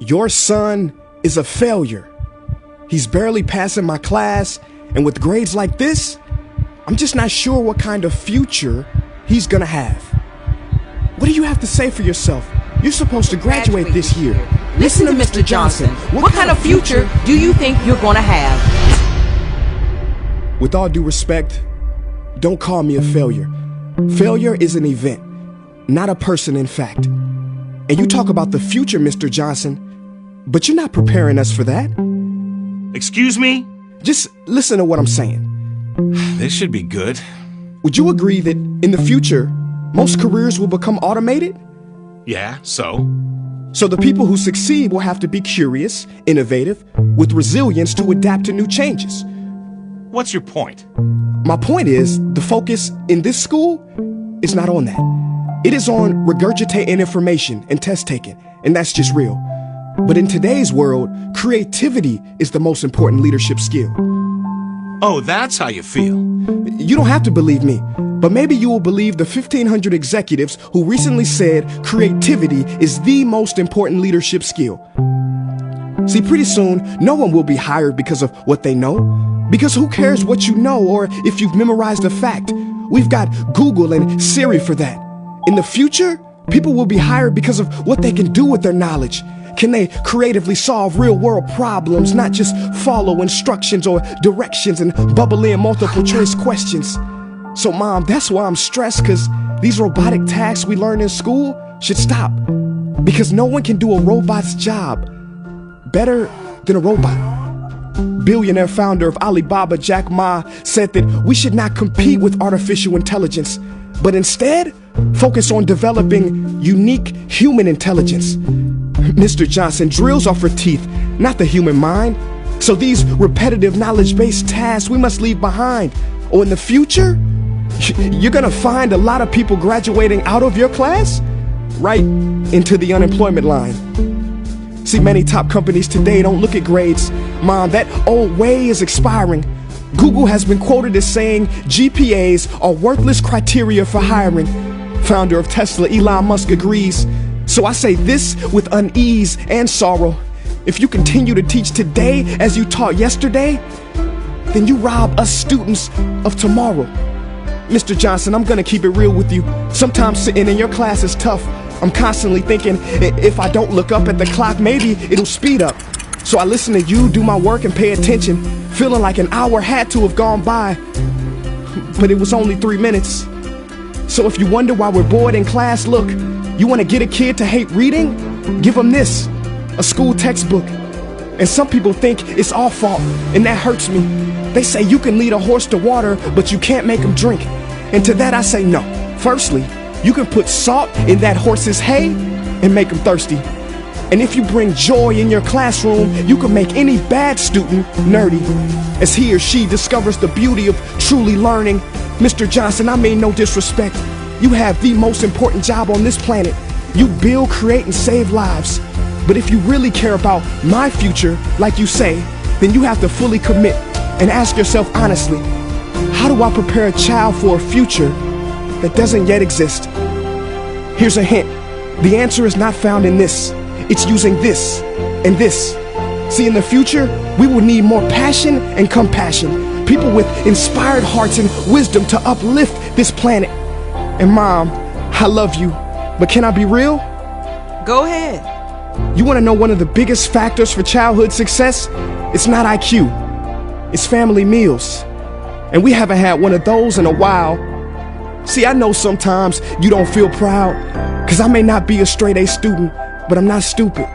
Your son is a failure. He's barely passing my class, and with grades like this, I'm just not sure what kind of future he's gonna have. What do you have to say for yourself? You're supposed to graduate this year. Listen to Mr. Johnson. What kind of future do you think you're gonna have? With all due respect, don't call me a failure. Failure is an event, not a person, in fact. And you talk about the future, Mr. Johnson, but you're not preparing us for that. Excuse me? Just listen to what I'm saying. This should be good. Would you agree that in the future, most careers will become automated? Yeah, so? So the people who succeed will have to be curious, innovative, with resilience to adapt to new changes. What's your point? My point is, the focus in this school is not on that. It is on regurgitating information and test taking, and that's just real. But in today's world, creativity is the most important leadership skill. Oh, that's how you feel. You don't have to believe me, but maybe you will believe the 1,500 executives who recently said creativity is the most important leadership skill. See, pretty soon, no one will be hired because of what they know. Because who cares what you know or if you've memorized a fact? We've got Google and Siri for that. In the future, people will be hired because of what they can do with their knowledge. Can they creatively solve real-world problems, not just follow instructions or directions and bubble in multiple choice questions? So, Mom, that's why I'm stressed, because these robotic tasks we learn in school should stop. Because no one can do a robot's job better than a robot. Billionaire founder of Alibaba, Jack Ma, said that we should not compete with artificial intelligence, but instead focus on developing unique human intelligence. Mr. Johnson, drills are for teeth, not the human mind. So these repetitive knowledge-based tasks we must leave behind. Or in the future, you're gonna find a lot of people graduating out of your class right into the unemployment line. See, many top companies today don't look at grades. Mom, that old way is expiring. Google has been quoted as saying GPAs are worthless criteria for hiring. Founder of Tesla, Elon Musk, agrees. So I say this with unease and sorrow. If you continue to teach today as you taught yesterday, then you rob us students of tomorrow. Mr. Johnson, I'm gonna keep it real with you. Sometimes sitting in your class is tough. I'm constantly thinking, if I don't look up at the clock, maybe it'll speed up. So I listen to you do my work and pay attention, feeling like an hour had to have gone by, but it was only 3 minutes. So if you wonder why we're bored in class, look, you want to get a kid to hate reading? Give them this, a school textbook. And some people think it's our fault, and that hurts me. They say you can lead a horse to water, but you can't make him drink. And to that I say no. Firstly, you can put salt in that horse's hay and make him thirsty. And if you bring joy in your classroom, you can make any bad student nerdy as he or she discovers the beauty of truly learning. Mr. Johnson, I mean no disrespect. You have the most important job on this planet. You build, create, and save lives. But if you really care about my future, like you say, then you have to fully commit and ask yourself honestly, how do I prepare a child for a future that doesn't yet exist? Here's a hint. The answer is not found in this. It's using this and this. See, in the future, we will need more passion and compassion. People with inspired hearts and wisdom to uplift this planet. And Mom, I love you, but can I be real? Go ahead. You want to know one of the biggest factors for childhood success? It's not IQ. It's family meals. And we haven't had one of those in a while. See, I know sometimes you don't feel proud, because I may not be a straight A student, but I'm not stupid.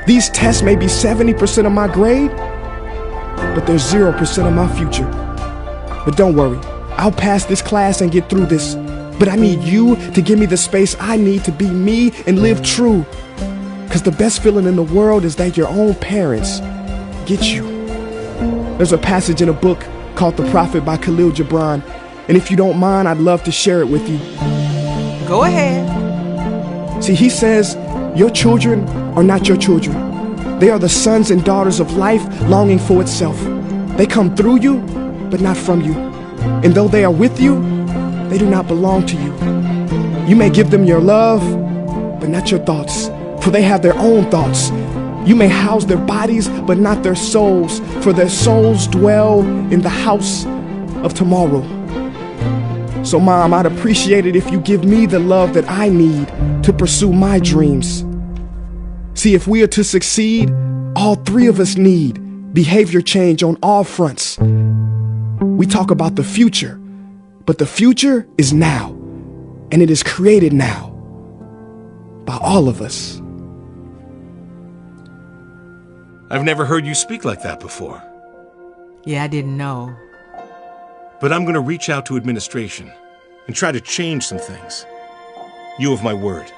These tests may be 70% of my grade, but they're 0% of my future. But don't worry, I'll pass this class and get through this. But I need you to give me the space I need to be me and live true. Because the best feeling in the world is that your own parents get you. There's a passage in a book called The Prophet by Khalil Gibran. And if you don't mind, I'd love to share it with you. Go ahead. See, he says, your children are not your children. They are the sons and daughters of life longing for itself. They come through you, but not from you. And though they are with you, they do not belong to you. You may give them your love, but not your thoughts, for they have their own thoughts. You may house their bodies, but not their souls, for their souls dwell in the house of tomorrow. So, Mom, I'd appreciate it if you give me the love that I need to pursue my dreams. See, if we are to succeed, all three of us need behavior change on all fronts. We talk about the future, but the future is now, and it is created now by all of us. I've never heard you speak like that before. Yeah, I didn't know. But I'm going to reach out to administration and try to change some things. You have my word.